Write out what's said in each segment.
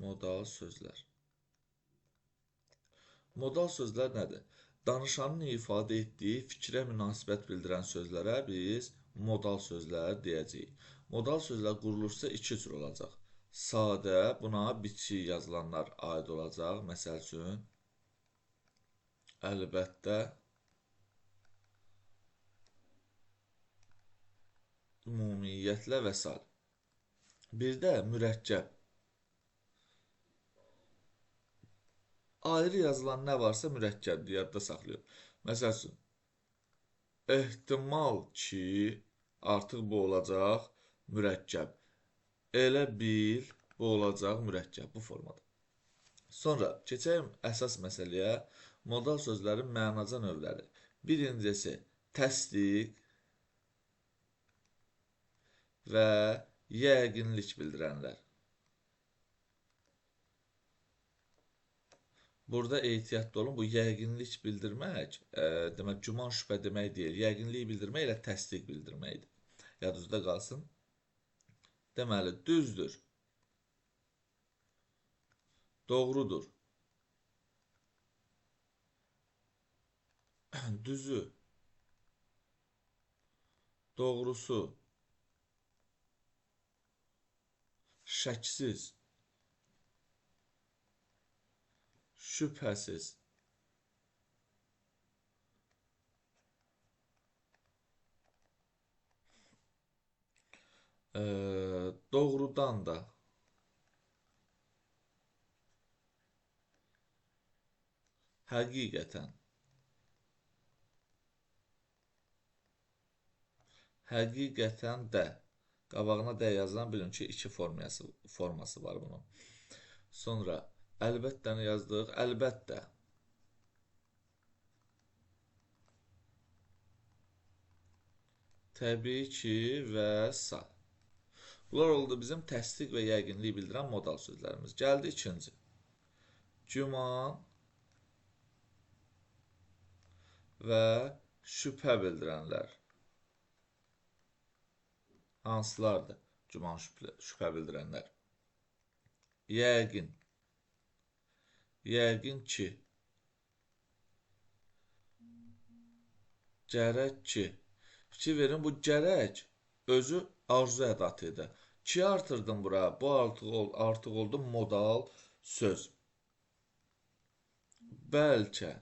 Modal sözlər. Modal sözlər nədir? Danışanın ifadə etdiyi fikrə münasibət bildirən sözlərə biz modal sözlər deyəcəyik. Modal sözlər quruluşsa iki cür olacaq. Sadə, buna bitişik yazılanlar aid olacaq. Məsəl üçün, əlbəttə, ümumiyyətlə və s. Bir də mürəkkəb. Ayrı yazılan nə varsa mürəkkəbdir, yadda saxlayın. Məsəl üçün, ehtimal ki, artıq bu olacaq mürəkkəb. Elə bil, bu olacaq mürəkkəb, bu formada. Sonra, keçəyim əsas məsələyə, modal sözlərin mənaca növləri. Birincisi, təsdiq və yəqinlik bildirənlər. Burada ehtiyatlı olun, bu yəqinlik bildirmək, demək, güman şübhə demək deyil. Yəqinliyi bildirmək elə təsdiq bildirməkdir. Yadınızda qalsın. Deməli, düzdür, doğrudur, düzü, doğrusu, şəksiz, şübhəsiz, doğrudan da, həqiqətən, həqiqətən də. Qabağına də yazılan bilin ki, iki forması var bunun. Sonra əlbəttəni yazdıq, əlbəttə. Təbii ki və s. Bunlar oldu bizim təsdiq və yəqinliyi bildirən modal sözlərimiz. Gəldi ikinci. Güman və şübhə bildirənlər. Hansılardır? Güman, şübhə bildirənlər. Yəqin. Yəqin ki. Gərək ki. Fikir verin, bu gərək özü arzu ədatıdır. Ki artırdım bura, bu artıq oldu modal söz. Bəlkə.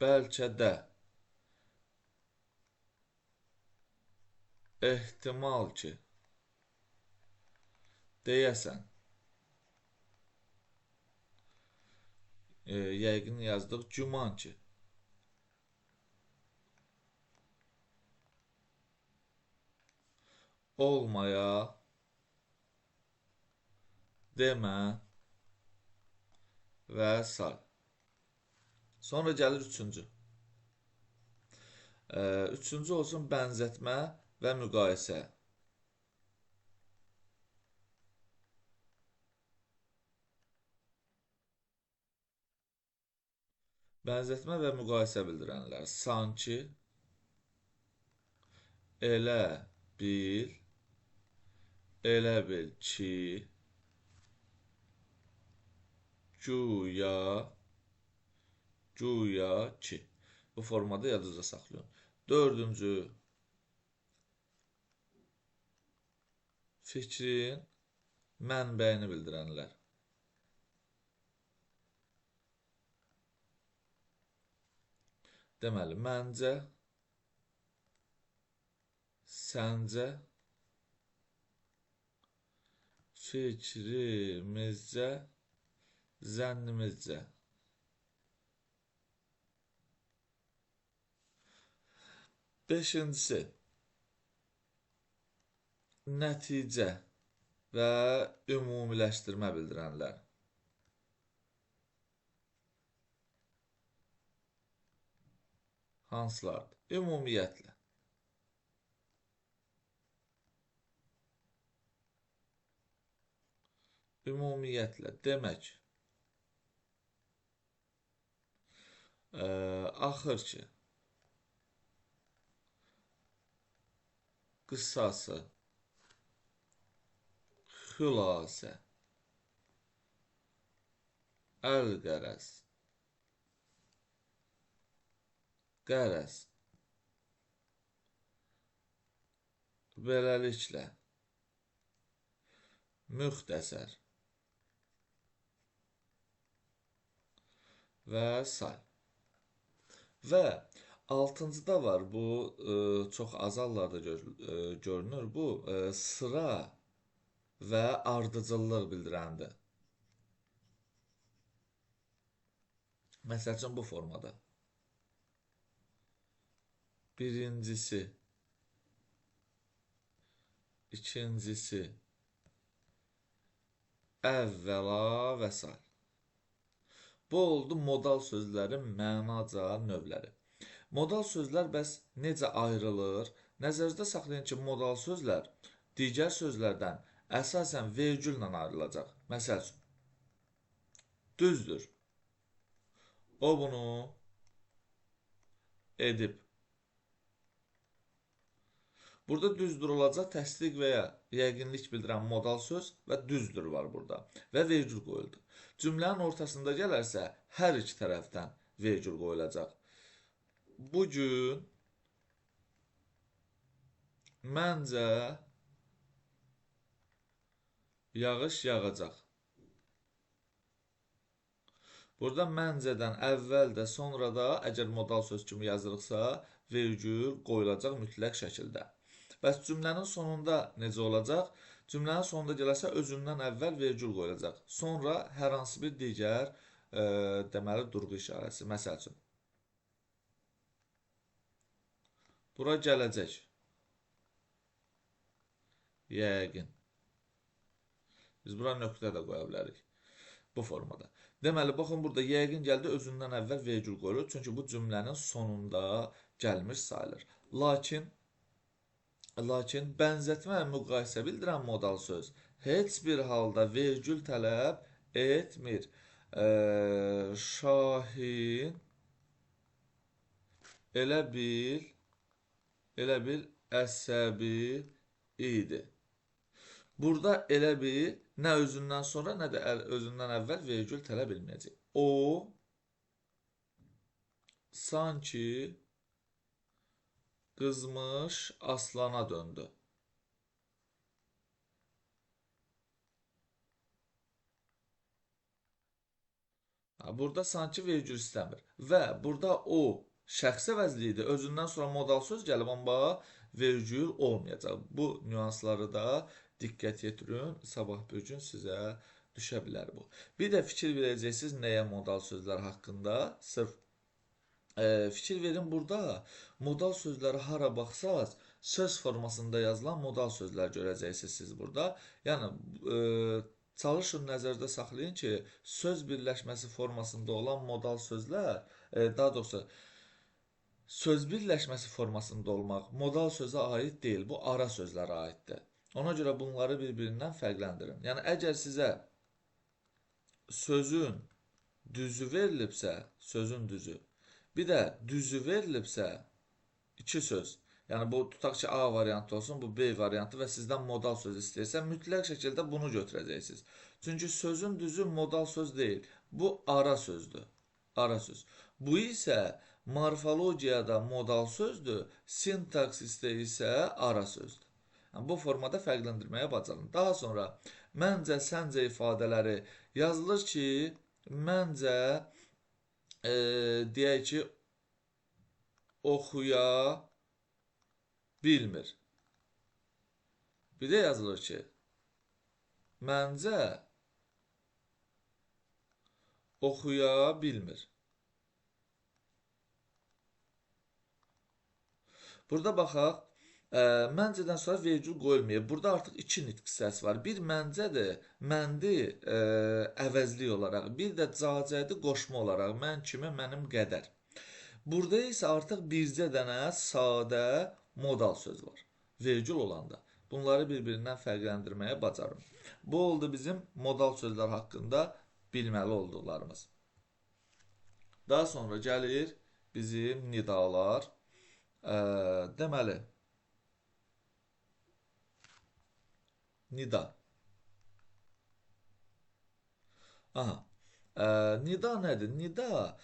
Bəlkə də. Ehtimal ki. Deyəsən. Yəqin yazdıq, güman ki. Olmaya, demə və s. Sonra gəlir üçüncü. Üçüncü olsun bənzətmə və müqayisə. Bənzətmə və müqayisə bildirənlər. Sanki, elə bil, elə bil ki, güya, güya ki. Bu formada yadınızda saxlayın. Dördüncü, fikrin mənbəyini bildirənlər. Deməli, məncə, səncə, fikrimizcə, zənnimizcə. Beşincisi, nəticə və ümumiləşdirmə bildirənlər. Hansılardır? Ümumiyyətlə. Ümumiyyətlə, demək. Axır ki. Qısası. Xülasə. əl-qərəz, qərəz. Beləliklə, müxtəsər və say. Və altıncıda var, bu çox az hallarda görünür. Bu sıra və ardıcıllıq bildirəndir. Məsəl üçün bu formada. Birincisi, ikincisi, əvvəla və s. Bu oldu modal sözlərin mənaca növləri. Modal sözlər bəs necə ayrılır? Nəzərdə saxlayın ki, modal sözlər digər sözlərdən əsasən vergüllə ayrılacaq. Məsəl üçün, düzdür. O bunu edib. Burada düzdür olacaq təsdiq və ya yəqinlik bildirən modal söz və düzdür var burada və vergül qoyuldu. Cümlənin ortasında gələrsə hər iki tərəfdən vergül qoyulacaq. Bugün məncə yağış yağacaq. Burada məncədən əvvəl də, sonra da əgər modal söz kimi yazırıqsa, vergül qoyulacaq mütləq şəkildə. Bəs cümlənin sonunda necə olacaq? Cümlənin sonunda gələrsə özündən əvvəl vergül qoyulacaq. Sonra hər hansı bir digər deməli durğu işarəsi. Məsəl üçün, bura gələcək. Yəqin. Biz bura nöqtə də qoya bilərik. Bu formada. Deməli, baxın, burada yəqin gəldi, özündən əvvəl vergül qoyulur. Çünki bu cümlənin sonunda gəlmiş sayılır. Lakin bənzətmə və müqayisə bildirən modal söz heç bir halda vergül tələb etmir. Şahin elə bil əsəbi idi. Burada elə bil nə özündən sonra, nə də özündən əvvəl vergül tələb etməyəcək. O sanki qızmış aslana döndü. Burada sanki vergül istəmir. Və burada o şəxs əvəzli idi. Özündən sonra modal söz gəlib, amma vergül olmayacaq. Bu nüansları da diqqət yetirin. Sabah bir gün sizə düşə bilər bu. Bir də fikir verəcəksiniz nəyə modal sözlər haqqında. Sırf fikir verin, burada modal sözləri hara baxsaz, söz formasında yazılan modal sözlər görəcəksiniz siz burada. Yəni, çalışın nəzərdə saxlayın ki, söz birləşməsi formasında olan modal sözlər, daha doğrusu, söz birləşməsi formasında olmaq modal sözə aid deyil, bu ara sözlərə aiddir. Ona görə bunları bir-birindən fərqləndirin. Yəni, əgər sizə sözün düzü verilibsə, sözün düzü, bir də düzü verilibsə, iki söz, yəni bu tutaq ki, A variantı olsun, bu B variantı və sizdən modal söz istəyirsə, mütləq şəkildə bunu götürəcəksiniz. Çünki sözün düzü modal söz deyil, bu ara sözdür, ara söz. Bu isə morfologiyada modal sözdür, sintaksisdə isə ara sözdür. Yəni, bu formada fərqləndirməyə bacarın. Daha sonra məncə, səncə ifadələri yazılır ki, məncə deyək ki, oxuya bilmir. Bir də yazılır ki, məncə oxuya bilmir. Burada baxaq, məncədən sonra vergül qoyulmayıb. Burada artıq iki nitq hissəsi var. Bir məncədir, məndi əvəzlik olaraq, bir də cacədir qoşma olaraq, mən kimi, mənim qədər. Burada isə artıq bircə dənə sadə modal söz var, vergül olanda. Bunları bir-birindən fərqləndirməyə bacarın. Bu oldu bizim modal sözlər haqqında bilməli olduqlarımız. Daha sonra gəlir bizim nidalar. Deməli, nida. Aha, Nida nədir? Nida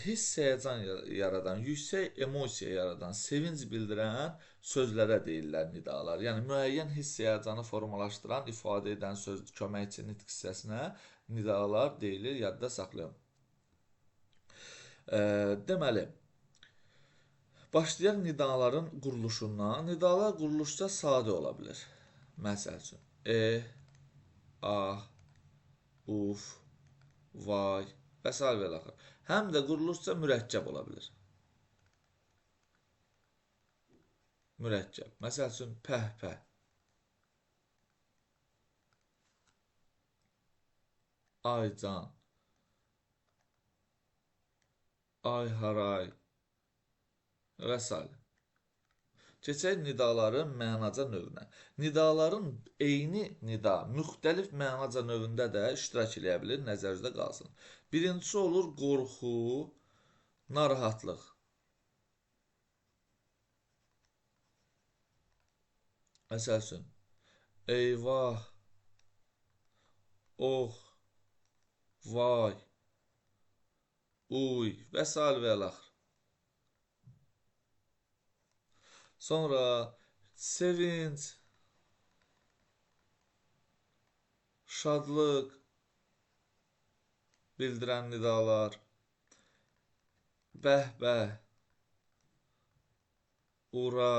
hiss həyəcan yaradan, yüksək emosiya yaradan, sevinc bildirən sözlərə deyirlər nidalar. Yəni müəyyən hiss həyəcanı formalaşdıran, ifadə edən söz, köməkçi nitq hissəsinə nidalar deyilir. Yadda saxlayın. Deməli, başlayaq nidaların quruluşundan. Nidalar quruluşca sadə ola bilər. Məsəl üçün, ah, uf, vay və s. və axır. Həm də quruluşca mürəkkəb ola bilər. Mürəkkəb. Məsəl üçün, pəh-pəh, aycan, ay-haray və s. Keçək nidaların mənaca növünə. Nidaların eyni nida müxtəlif mənaca növündə də iştirak edə bilir, nəzərinizdə qalsın. Birincisi olur qorxu, narahatlıq. Məsəl üçün, eyvah, oh, vay, uy və s. və axır. Sonra sevinç, şadlıq bildirən nidalar, bəh-bəh, ura,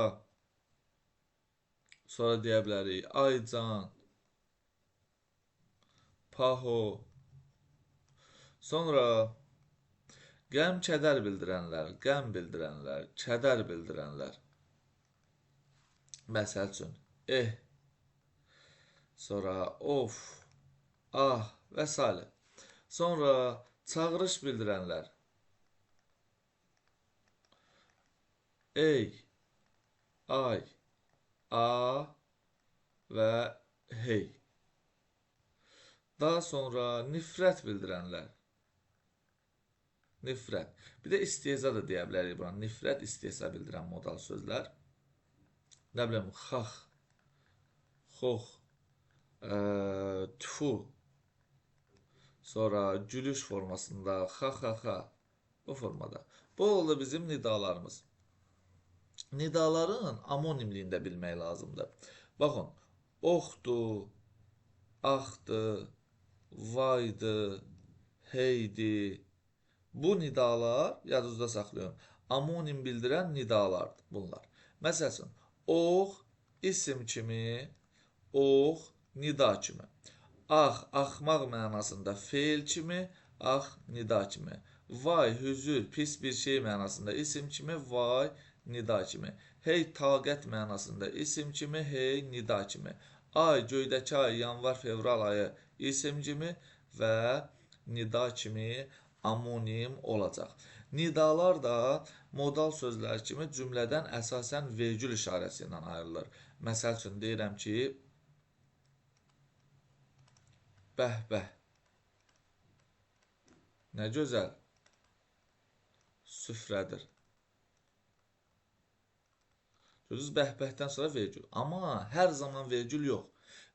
sonra deyə bilərik, aycan, paho, sonra qəm, kədər bildirənlər, qəm bildirənlər, kədər bildirənlər. Məsəl üçün, sonra of, ah və s. Sonra çağırış bildirənlər, ey, ay, a və hey. Daha sonra nifrət bildirənlər, nifrət. Bir də istehza da deyə bilərik buna. Nifrət, istehza bildirən modal sözlər. Nə bilim, xax, xox, tüfu, sonra gülüş formasında, xa-xa-xa, bu formada. Bu oldu bizim nidalarımız. Nidaların amonimliyini də bilmək lazımdır. Baxın, oxdur, axdır, vaydı, heydi. Bu nidalar, yadınızda saxlayın, amonim bildirən nidalardır bunlar. Məsəl üçün, ox isim kimi, ox nida kimi. Ax, axmaq mənasında feil kimi, ax nida kimi. Vay, hüzür, pis bir şey mənasında isim kimi, vay nida kimi. Hey, taqət mənasında isim kimi, hey nida kimi. Ay, göydəki ay, yanvar, fevral ayı isim kimi və nida kimi amonim olacaq. Nidalar da modal sözlər kimi cümlədən əsasən vergül işarəsi ilə ayrılır. Məsəl üçün, deyirəm ki, bəh-bəh, nə gözəl süfrədir. Görürsünüz, bəh-bəhdən sonra vergül. Amma hər zaman vergül yox.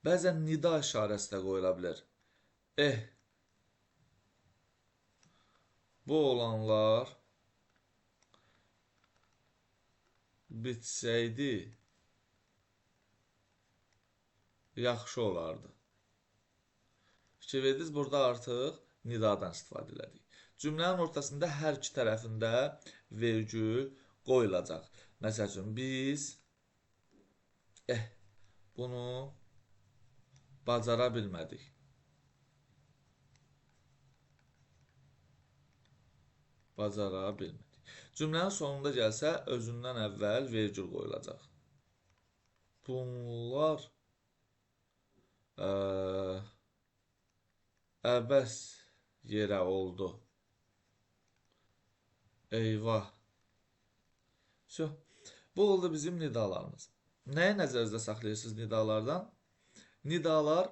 Bəzən nida işarəsi də qoyula bilər. Bu olanlar bitsəydi yaxşı olardı. Fikir verdiniz, burada artıq nidadan istifadə elədik. Cümlənin ortasında hər iki tərəfində vergül qoyulacaq. Məsəl üçün, biz bunu bacara bilmədik. Bacara bilmədik. Cümlənin sonunda gəlsə, özündən əvvəl vergül qoyulacaq. Bunlar əbəs yerə oldu. Eyvah. Bu oldu bizim nidalarımız. Nəyə nəzərinizdə saxlayırsınız nidalardan? Nidalar,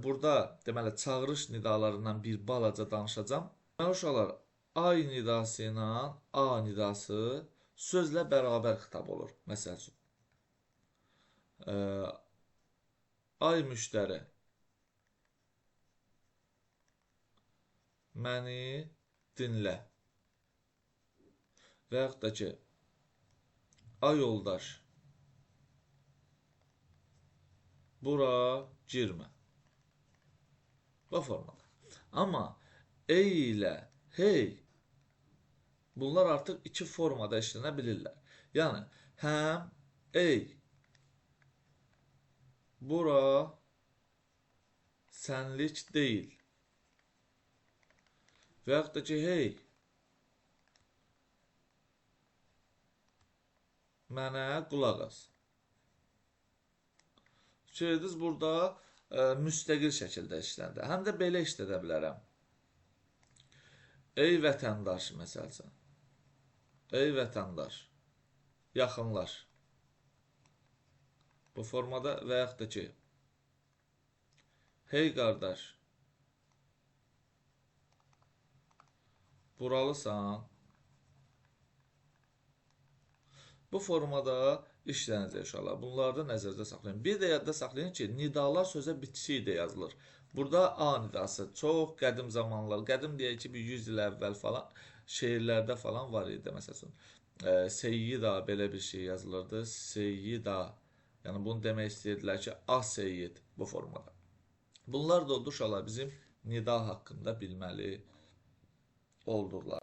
burada deməli, çağırış nidalarından bir balaca danışacağım. Uşaqlar, ay nidası ilə a nidası sözlə bərabər xitab olur. Məsəl üçün, ay müştəri, məni dinlə. Və yaxud da ki, ay yoldaş, bura girmə. Bu formada. Amma ey ilə hey bunlar artıq iki formada işlənə bilirlər. Yəni, həm ey, bura sənlik deyil. Və yaxud da ki, hey, mənə qulaq as. Fikiriniz burada müstəqil şəkildə işləndi. Həm də belə işlədə bilərəm. Ey vətəndaş, məsələn. Ey vətəndaş, yaxınlaş. Bu formada və yaxud da ki, hey qardaş, buralısan. Bu formada işlənəcək uşaqlar. Bunları da nəzərdə saxlayın. Bir də yadda saxlayın ki, nidalar sözə bitişik də yazılır. Burada A nidası çox qədim zamanlar, qədim deyək ki, bir 100 il əvvəl falan şeirlərdə falan var idi. Məsələn, Seyyida belə bir şey yazılırdı. Seyyida. Yəni bunu demək istəyirdilər ki, A Seyyid bu formada. Bunlar da oldu uşaqlar bizim nida haqqında bilməli olduqlar.